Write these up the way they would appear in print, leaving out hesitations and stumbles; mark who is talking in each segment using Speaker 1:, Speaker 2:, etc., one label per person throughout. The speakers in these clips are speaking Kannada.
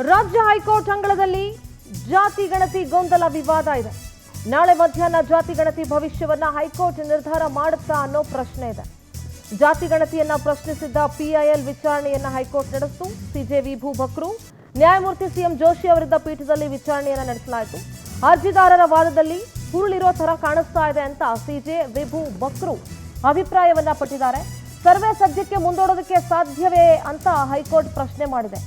Speaker 1: ರಾಜ್ಯ ಹೈಕೋರ್ಟ್ ಅಂಗಳದಲ್ಲಿ ಜಾತಿ ಗಣತಿ ಗೊಂದಲ ವಿವಾದ ಇದೆ. ನಾಳೆ ಮಧ್ಯಾಹ್ನ ಜಾತಿ ಗಣತಿ ಭವಿಷ್ಯವನ್ನ ಹೈಕೋರ್ಟ್ ನಿರ್ಧಾರ ಮಾಡುತ್ತಾ ಅನ್ನೋ ಪ್ರಶ್ನೆ ಇದೆ. ಜಾತಿ ಗಣತಿಯನ್ನ ಪ್ರಶ್ನಿಸಿದ್ದ ಪಿಐಎಲ್ ವಿಚಾರಣೆಯನ್ನ ಹೈಕೋರ್ಟ್ ನಡೆಸಿತು. ಸಿಜೆ ವಿಭು ಬಕ್ರು ನ್ಯಾಯಮೂರ್ತಿ ಸಿಎಂ ಜೋಶಿ ಅವರಿದ್ದ ಪೀಠದಲ್ಲಿ ವಿಚಾರಣೆಯನ್ನ ನಡೆಸಲಾಯಿತು. ಅರ್ಜಿದಾರರ ವಾದದಲ್ಲಿ ಹುರುಳಿರೋ ತರ ಕಾಣಿಸ್ತಾ ಇದೆ ಅಂತ ಸಿಜೆ ವಿಭು ಬಕ್ರು ಅಭಿಪ್ರಾಯವನ್ನ ಪಟ್ಟಿದ್ದಾರೆ. ಸರ್ವೆ ಸದ್ಯಕ್ಕೆ ಮುಂದೂಡೋದಕ್ಕೆ ಸಾಧ್ಯವೇ ಅಂತ ಹೈಕೋರ್ಟ್ ಪ್ರಶ್ನೆ ಮಾಡಿದೆ.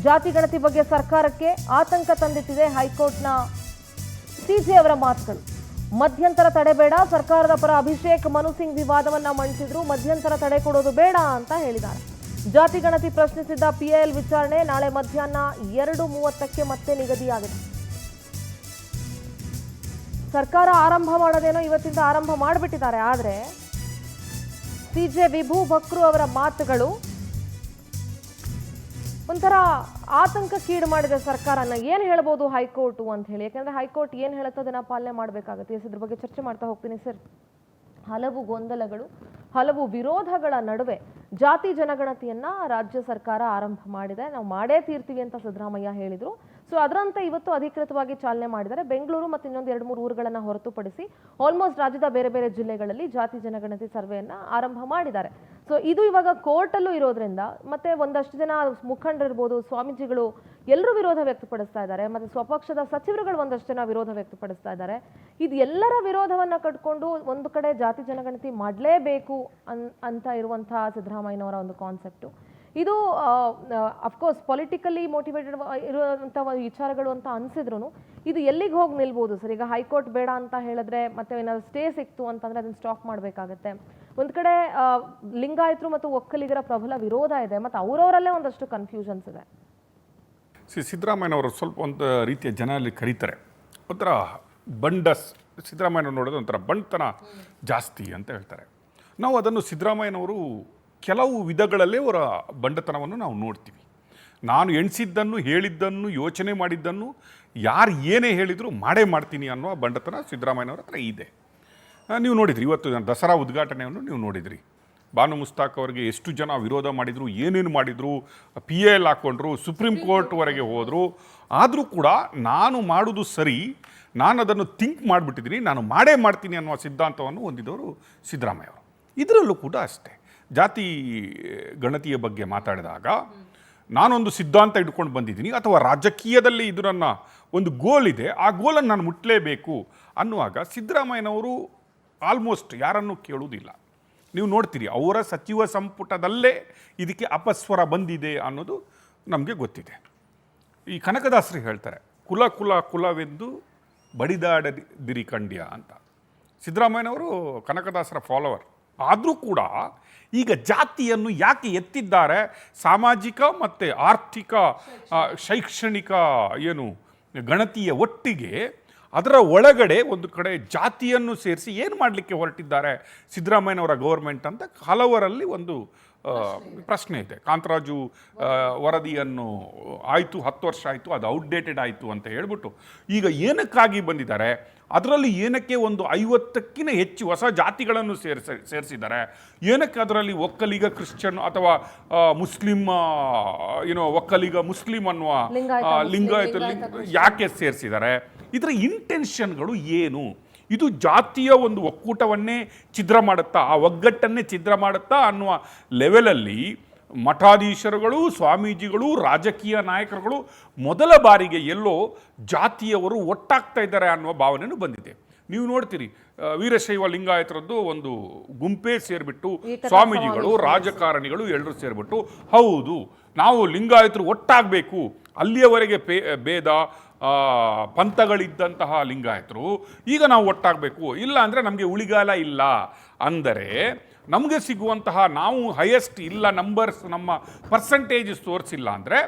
Speaker 1: ಜಾತಿ ಗಣತಿ ಬಗ್ಗೆ ಸರ್ಕಾರಕ್ಕೆ ಆತಂಕ ತಂದಿಟ್ಟಿದೆ ಹೈಕೋರ್ಟ್ನ ಸಿಜೆ ಅವರ ಮಾತುಗಳು. ಮಧ್ಯಂತರ ತಡೆ ಬೇಡ, ಸರ್ಕಾರದ ಪರ ಅಭಿಷೇಕ್ ಮನು ಸಿಂಗ್ ವಿವಾದವನ್ನ ಮಂಡಿಸಿದ್ರು. ಮಧ್ಯಂತರ ತಡೆ ಕೊಡೋದು ಬೇಡ ಅಂತ ಹೇಳಿದ್ದಾರೆ. ಜಾತಿ ಗಣತಿ ಪ್ರಶ್ನಿಸಿದ್ದ ಪಿಐಎಲ್ ವಿಚಾರಣೆ ನಾಳೆ ಮಧ್ಯಾಹ್ನ 2:30ಕ್ಕೆ ಮತ್ತೆ ನಿಗದಿಯಾಗಿದೆ. ಸರ್ಕಾರ ಆರಂಭ ಮಾಡೋದೇನೋ ಇವತ್ತಿಂದ ಆರಂಭ ಮಾಡಿಬಿಟ್ಟಿದ್ದಾರೆ. ಆದರೆ ಸಿಜೆ ವಿಭು ಬಕ್ರು ಅವರ ಮಾತುಗಳು ಒಂಥರ ಆತಂಕಕ್ಕೀಡು ಮಾಡಿದೆ ಸರ್ಕಾರನ. ಏನು ಹೇಳ್ಬೋದು ಹೈಕೋರ್ಟು ಅಂತ ಹೇಳಿ, ಯಾಕಂದ್ರೆ ಹೈಕೋರ್ಟ್ ಏನು ಹೇಳುತ್ತೋ ಅದನ್ನ ಪಾಲನೆ ಮಾಡಬೇಕಾಗುತ್ತೆ. ಇದ್ರ ಬಗ್ಗೆ ಚರ್ಚೆ ಮಾಡ್ತಾ ಹೋಗ್ತೀನಿ ಸರ್. ಹಲವು ಗೊಂದಲಗಳು, ಹಲವು ವಿರೋಧಗಳ ನಡುವೆ ಜಾತಿ ಜನಗಣತಿಯನ್ನ ರಾಜ್ಯ ಸರ್ಕಾರ ಆರಂಭ ಮಾಡಿದೆ. ನಾವು ಮಾಡೇ ತೀರ್ತೀವಿ ಅಂತ ಸಿದ್ದರಾಮಯ್ಯ ಹೇಳಿದ್ರು. ಸೊ ಅದರಂತೆ ಇವತ್ತು ಅಧಿಕೃತವಾಗಿ ಚಾಲನೆ ಮಾಡಿದ್ದಾರೆ. ಬೆಂಗಳೂರು ಮತ್ತು ಇನ್ನೊಂದು 2-3 ಊರುಗಳನ್ನು ಹೊರತುಪಡಿಸಿ ಆಲ್ಮೋಸ್ಟ್ ರಾಜ್ಯದ ಬೇರೆ ಬೇರೆ ಜಿಲ್ಲೆಗಳಲ್ಲಿ ಜಾತಿ ಜನಗಣತಿ ಸರ್ವೆಯನ್ನ ಆರಂಭ ಮಾಡಿದ್ದಾರೆ. ಸೊ ಇದು ಇವಾಗ ಕೋರ್ಟಲ್ಲೂ ಇರೋದ್ರಿಂದ ಮತ್ತೆ ಒಂದಷ್ಟು ಜನ ಮುಖಂಡರಿರ್ಬೋದು, ಸ್ವಾಮೀಜಿಗಳು ಎಲ್ಲರೂ ವಿರೋಧ ವ್ಯಕ್ತಪಡಿಸ್ತಾ ಇದ್ದಾರೆ. ಮತ್ತೆ ಸ್ವಪಕ್ಷದ ಸಚಿವರುಗಳು ಒಂದಷ್ಟು ಜನ ವಿರೋಧ ವ್ಯಕ್ತಪಡಿಸ್ತಾ ಇದ್ದಾರೆ. ಇದು ಎಲ್ಲರ ವಿರೋಧವನ್ನ ಕಟ್ಕೊಂಡು ಒಂದು ಕಡೆ ಜಾತಿ ಜನಗಣತಿ ಮಾಡಲೇಬೇಕು ಅಂತ ಇರುವಂತಹ ಸಿದ್ದರಾಮಯ್ಯನವರ ಒಂದು ಕಾನ್ಸೆಪ್ಟು. ಇದು ಅಫ್ಕೋರ್ಸ್ ಪೊಲಿಟಿಕಲಿ ಮೋಟಿವೇಟೆಡ್ ಇರುವಂಥ ವಿಚಾರಗಳು ಅಂತ ಅನಿಸಿದ್ರು ಇದು ಎಲ್ಲಿಗೆ ಹೋಗಿ ನಿಲ್ಬೋದು ಸರ್? ಈಗ ಹೈಕೋರ್ಟ್ ಬೇಡ ಅಂತ ಹೇಳಿದ್ರೆ ಮತ್ತೆ ಏನಾದ್ರು ಸ್ಟೇ ಸಿಕ್ತು ಅಂತಂದ್ರೆ ಅದನ್ನ ಸ್ಟಾಪ್ ಮಾಡಬೇಕಾಗತ್ತೆ. ಒಂದು ಕಡೆ ಲಿಂಗಾಯತರು ಮತ್ತು ಒಕ್ಕಲಿಗರ ಪ್ರಬಲ ವಿರೋಧ ಇದೆ, ಮತ್ತು ಅವರವರಲ್ಲೇ ಒಂದಷ್ಟು ಕನ್ಫ್ಯೂಷನ್ಸ್ ಇದೆ.
Speaker 2: ಸಿದ್ದರಾಮಯ್ಯನವರು ಸ್ವಲ್ಪ ಒಂದು ರೀತಿಯ ಜನ ಅಲ್ಲಿ ಕರೀತಾರೆ, ಒಂಥರ ಸಿದ್ದರಾಮಯ್ಯನವರು ನೋಡೋದು ಒಂಥರ ಬಂಡತನ ಜಾಸ್ತಿ ಅಂತ ಹೇಳ್ತಾರೆ. ನಾವು ಅದನ್ನು ಸಿದ್ದರಾಮಯ್ಯನವರು ಕೆಲವು ವಿಧಗಳಲ್ಲಿ ಅವರ ಬಂಡತನವನ್ನು ನಾವು ನೋಡ್ತೀವಿ. ನಾನು ಎಣಿಸಿದ್ದನ್ನು, ಹೇಳಿದ್ದನ್ನು, ಯೋಚನೆ ಮಾಡಿದ್ದನ್ನು ಯಾರು ಏನೇ ಹೇಳಿದರೂ ಮಾಡೇ ಮಾಡ್ತೀನಿ ಅನ್ನೋ ಬಂಡತನ ಸಿದ್ದರಾಮಯ್ಯನವರ ಹತ್ರ ಇದೆ. ನೀವು ನೋಡಿದ್ರಿ ಇವತ್ತು ದಸರಾ ಉದ್ಘಾಟನೆಯನ್ನು ನೀವು ನೋಡಿದ್ರಿ. ಬಾನು ಮುಸ್ತಾಕ್ ಅವರಿಗೆ ಎಷ್ಟು ಜನ ವಿರೋಧ ಮಾಡಿದರು, ಏನೇನು ಮಾಡಿದರು, PIL ಹಾಕ್ಕೊಂಡ್ರು, ಸುಪ್ರೀಂ ಕೋರ್ಟ್ವರೆಗೆ ಹೋದರು. ಆದರೂ ಕೂಡ ನಾನು ಮಾಡೋದು ಸರಿ, ನಾನು ಅದನ್ನು ಥಿಂಕ್ ಮಾಡಿಬಿಟ್ಟಿದ್ದೀನಿ, ನಾನು ಮಾಡೇ ಮಾಡ್ತೀನಿ ಅನ್ನುವ ಸಿದ್ಧಾಂತವನ್ನು ಹೊಂದಿದವರು ಸಿದ್ದರಾಮಯ್ಯ ಅವರು. ಇದರಲ್ಲೂ ಕೂಡ ಅಷ್ಟೇ, ಜಾತಿ ಗಣತಿಯ ಬಗ್ಗೆ ಮಾತಾಡಿದಾಗ ನಾನೊಂದು ಸಿದ್ಧಾಂತ ಇಟ್ಕೊಂಡು ಬಂದಿದ್ದೀನಿ, ಅಥವಾ ರಾಜಕೀಯದಲ್ಲಿ ಇದು ನನ್ನ ಒಂದು ಗೋಲ್ ಇದೆ, ಆ ಗೋಲನ್ನು ನಾನು ಮುಟ್ಟಲೇಬೇಕು ಅನ್ನುವಾಗ ಸಿದ್ದರಾಮಯ್ಯನವರು ಆಲ್ಮೋಸ್ಟ್ ಯಾರನ್ನೂ ಕೇಳುವುದಿಲ್ಲ. ನೀವು ನೋಡ್ತೀರಿ ಅವರ ಸಚಿವ ಸಂಪುಟದಲ್ಲೇ ಇದಕ್ಕೆ ಅಪಸ್ವರ ಬಂದಿದೆ ಅನ್ನೋದು ನಮಗೆ ಗೊತ್ತಿದೆ. ಈ ಕನಕದಾಸರು ಹೇಳ್ತಾರೆ, ಕುಲ ಕುಲ ಕುಲವೆಂದು ಬಡಿದಾಡದಿರಿ ಕಂಡ್ಯ ಅಂತ. ಸಿದ್ದರಾಮಯ್ಯನವರು ಕನಕದಾಸರ ಫಾಲೋವರ್. ಆದರೂ ಕೂಡ ಈಗ ಜಾತಿಯನ್ನು ಯಾಕೆ ಎತ್ತಿದ್ದಾರೆ? ಸಾಮಾಜಿಕ ಮತ್ತು ಆರ್ಥಿಕ ಶೈಕ್ಷಣಿಕ ಗಣತಿಯ ಒಟ್ಟಿಗೆ ಅದರ ಒಳಗಡೆ ಒಂದು ಕಡೆ ಜಾತಿಯನ್ನು ಸೇರಿಸಿ ಏನು ಮಾಡಲಿಕ್ಕೆ ಹೊರಟಿದ್ದಾರೆ ಸಿದ್ದರಾಮಯ್ಯನವರ ಗೌರ್ಮೆಂಟ್ ಅಂತ ಹಲವರಲ್ಲಿ ಒಂದು ಪ್ರಶ್ನೆ ಇದೆ. ಕಾಂತರಾಜು ವರದಿಯನ್ನು ಆಯಿತು, 10 ವರ್ಷ ಆಯಿತು, ಅದು ಔಟ್ಡೇಟೆಡ್ ಆಯಿತು ಅಂತ ಹೇಳ್ಬಿಟ್ಟು ಈಗ ಏನಕ್ಕಾಗಿ ಬಂದಿದ್ದಾರೆ? ಅದರಲ್ಲಿ ಏನಕ್ಕೆ ಒಂದು 50ಕ್ಕಿಂತ ಹೆಚ್ಚು ಹೊಸ ಜಾತಿಗಳನ್ನು ಸೇರಿಸಿದ್ದಾರೆ? ಏನಕ್ಕೆ ಅದರಲ್ಲಿ ಒಕ್ಕಲಿಗ ಕ್ರಿಶ್ಚಿಯನ್ ಅಥವಾ ಮುಸ್ಲಿಂ ಒಕ್ಕಲಿಗ ಮುಸ್ಲಿಂ ಅನ್ನುವ ಲಿಂಗಾಯತ ಯಾಕೆ ಸೇರಿಸಿದ್ದಾರೆ? ಇದರ ಇಂಟೆನ್ಷನ್ಗಳು ಏನು? ಇದು ಜಾತಿಯ ಒಂದು ಒಕ್ಕೂಟವನ್ನೇ ಛಿದ್ರ ಮಾಡುತ್ತಾ, ಆ ಒಗ್ಗಟ್ಟನ್ನೇ ಛಿದ್ರ ಮಾಡುತ್ತಾ ಅನ್ನುವ ಲೆವೆಲಲ್ಲಿ ಮಠಾಧೀಶರುಗಳು, ಸ್ವಾಮೀಜಿಗಳು, ರಾಜಕೀಯ ನಾಯಕರುಗಳು ಮೊದಲ ಬಾರಿಗೆ ಎಲ್ಲೋ ಜಾತಿಯವರು ಒಟ್ಟಾಗ್ತಾ ಇದ್ದಾರೆ ಅನ್ನುವ ಭಾವನೆಯೂ ಬಂದಿದೆ. ನೀವು ನೋಡ್ತೀರಿ ವೀರಶೈವ ಲಿಂಗಾಯತರದ್ದು ಒಂದು ಗುಂಪೇ ಸೇರಿಬಿಟ್ಟು ಸ್ವಾಮೀಜಿಗಳು, ರಾಜಕಾರಣಿಗಳು ಎಲ್ಲರೂ ಸೇರಿಬಿಟ್ಟು ಹೌದು ನಾವು ಲಿಂಗಾಯತರು ಒಟ್ಟಾಗಬೇಕು, ಅಲ್ಲಿಯವರೆಗೆ ಭೇದ ಪಂಥಗಳಿದ್ದಂತಹ ಲಿಂಗಾಯತರು ಈಗ ನಾವು ಒಟ್ಟಾಗಬೇಕು, ಇಲ್ಲ ಅಂದರೆ ನಮಗೆ ಉಳಿಗಾಲ ಇಲ್ಲ ಅಂದರೆ ನಮಗೆ ಸಿಗುವಂತಹ ನಾವು ಹೈಯೆಸ್ಟ್ ಇಲ್ಲ ನಂಬರ್ಸ್, ನಮ್ಮ ಪರ್ಸೆಂಟೇಜ್ ತೋರಿಸಿಲ್ಲ ಅಂದರೆ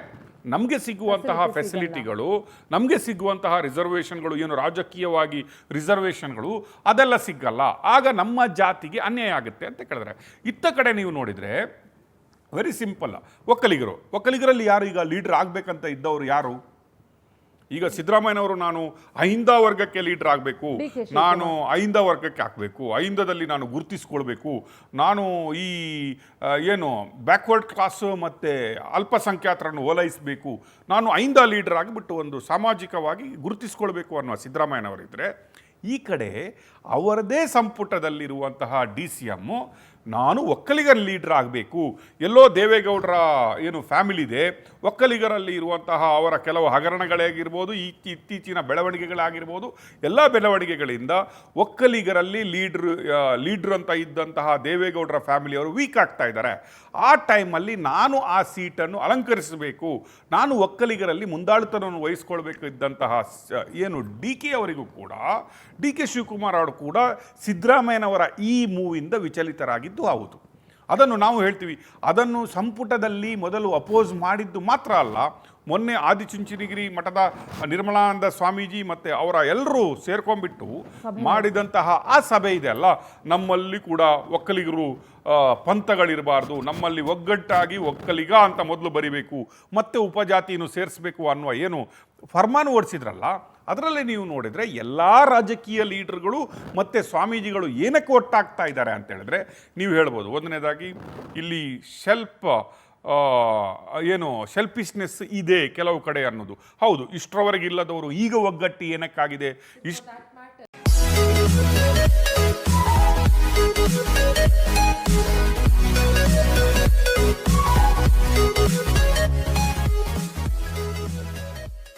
Speaker 2: ನಮಗೆ ಸಿಗುವಂತಹ ಫೆಸಿಲಿಟಿಗಳು, ನಮಗೆ ಸಿಗುವಂತಹ ರಿಸರ್ವೇಷನ್ಗಳು, ರಾಜಕೀಯವಾಗಿ ರಿಸರ್ವೇಷನ್ಗಳು ಅದೆಲ್ಲ ಸಿಗಲ್ಲ. ಆಗ ನಮ್ಮ ಜಾತಿಗೆ ಅನ್ಯಾಯ ಆಗುತ್ತೆ ಅಂತ ಕೇಳಿದ್ರೆ, ಇತ್ತ ಕಡೆ ನೀವು ನೋಡಿದರೆ ವೆರಿ ಸಿಂಪಲ್, ಒಕ್ಕಲಿಗರಲ್ಲಿ ಯಾರು ಈಗ ಲೀಡರ್ ಆಗಬೇಕಂತ ಇದ್ದವರು ಯಾರು? ಈಗ ಸಿದ್ದರಾಮಯ್ಯನವರು ನಾನು ಅಹಿಂದ ವರ್ಗಕ್ಕೆ ಲೀಡರ್ ಆಗಬೇಕು, ನಾನು ಅಹಿಂದ ವರ್ಗಕ್ಕೆ ಹಾಕಬೇಕು, ಅಹಿಂದದಲ್ಲಿ ನಾನು ಗುರುತಿಸ್ಕೊಳ್ಬೇಕು, ನಾನು ಈ ಏನು ಬ್ಯಾಕ್ವರ್ಡ್ ಕ್ಲಾಸ್ ಮತ್ತು ಅಲ್ಪಸಂಖ್ಯಾತರನ್ನು ಓಲೈಸಬೇಕು, ನಾನು ಅಹಿಂದ ಲೀಡರ್ ಆಗಿಬಿಟ್ಟು ಒಂದು ಸಾಮಾಜಿಕವಾಗಿ ಗುರುತಿಸ್ಕೊಳ್ಬೇಕು ಅನ್ನುವ ಸಿದ್ದರಾಮಯ್ಯನವರಿದ್ದರೆ, ಈ ಕಡೆ ಅವರದೇ ಸಂಪುಟದಲ್ಲಿರುವಂತಹ DCM ನಾನು ಒಕ್ಕಲಿಗರ ಲೀಡರ್ ಆಗಬೇಕು, ಎಲ್ಲೋ ದೇವೇಗೌಡರ ಏನು ಫ್ಯಾಮಿಲಿ ಇದೆ, ಒಕ್ಕಲಿಗರಲ್ಲಿ ಇರುವಂತಹ ಅವರ ಕೆಲವು ಹಗರಣಗಳಾಗಿರ್ಬೋದು, ಇತ್ತೀಚಿನ ಬೆಳವಣಿಗೆಗಳಾಗಿರ್ಬೋದು, ಎಲ್ಲ ಬೆಳವಣಿಗೆಗಳಿಂದ ಒಕ್ಕಲಿಗರಲ್ಲಿ ಲೀಡ್ರ್ ಅಂತ ಇದ್ದಂತಹ ದೇವೇಗೌಡರ ಫ್ಯಾಮಿಲಿಯವರು ವೀಕ್ ಆಗ್ತಾ ಇದ್ದಾರೆ. ಆ ಟೈಮಲ್ಲಿ ನಾನು ಆ ಸೀಟನ್ನು ಅಲಂಕರಿಸಬೇಕು, ನಾನು ಒಕ್ಕಲಿಗರಲ್ಲಿ ಮುಂದಾಳುತನವನ್ನು ವಹಿಸ್ಕೊಳ್ಬೇಕು ಇದ್ದಂತಹ ಏನು DK ಅವರಿಗೂ ಕೂಡ, DK ಶಿವಕುಮಾರ್ ಅವರು ಕೂಡ ಸಿದ್ದರಾಮಯ್ಯನವರ ಈ ಮೂವಿಂದ ವಿಚಲಿತರಾಗಿದ್ದು ಹೌದು. ಅದನ್ನು ನಾವು ಹೇಳ್ತೀವಿ. ಅದನ್ನು ಸಂಪುಟದಲ್ಲಿ ಮೊದಲು ಅಪೋಸ್ ಮಾಡಿದ್ದು ಮಾತ್ರ ಅಲ್ಲ, ಮೊನ್ನೆ ಆದಿಚುಂಚನಗಿರಿ ಮಠದ ನಿರ್ಮಲಾನಂದ ಸ್ವಾಮೀಜಿ ಮತ್ತು ಅವರ ಎಲ್ಲರೂ ಸೇರ್ಕೊಂಡ್ಬಿಟ್ಟು ಮಾಡಿದಂತಹ ಆ ಸಭೆ ಇದೆ ಅಲ್ಲ, ನಮ್ಮಲ್ಲಿ ಕೂಡ ಒಕ್ಕಲಿಗರು ಪಂಥಗಳಿರಬಾರ್ದು, ನಮ್ಮಲ್ಲಿ ಒಗ್ಗಟ್ಟಾಗಿ ಒಕ್ಕಲಿಗ ಅಂತ ಮೊದಲು ಬರಿಬೇಕು, ಮತ್ತೆ ಉಪಜಾತಿಯನ್ನು ಸೇರಿಸಬೇಕು ಅನ್ನುವ ಏನು ಫರ್ಮಾನು ಹೊರಡಿಸಿದ್ರಲ್ಲ, ಅದರಲ್ಲಿ ನೀವು ನೋಡಿದರೆ ಎಲ್ಲ ರಾಜಕೀಯ ಲೀಡರ್ಗಳು ಮತ್ತು ಸ್ವಾಮೀಜಿಗಳು ಏನಕ್ಕೆ ಒಟ್ಟಾಗ್ತಾ ಇದ್ದಾರೆ ಅಂತ ಹೇಳಿದ್ರೆ ನೀವು ಹೇಳ್ಬೋದು. ಒಂದನೇದಾಗಿ ಇಲ್ಲಿ ಸೆಲ್ಫಿಶ್ನೆಸ್ ಇದೆ ಕೆಲವು ಕಡೆ ಅನ್ನೋದು ಹೌದು. ಇಷ್ಟರವರೆಗೆ ಇಲ್ಲದವರು ಈಗ ಒಗ್ಗಟ್ಟು ಏನಕ್ಕಾಗಿದೆ,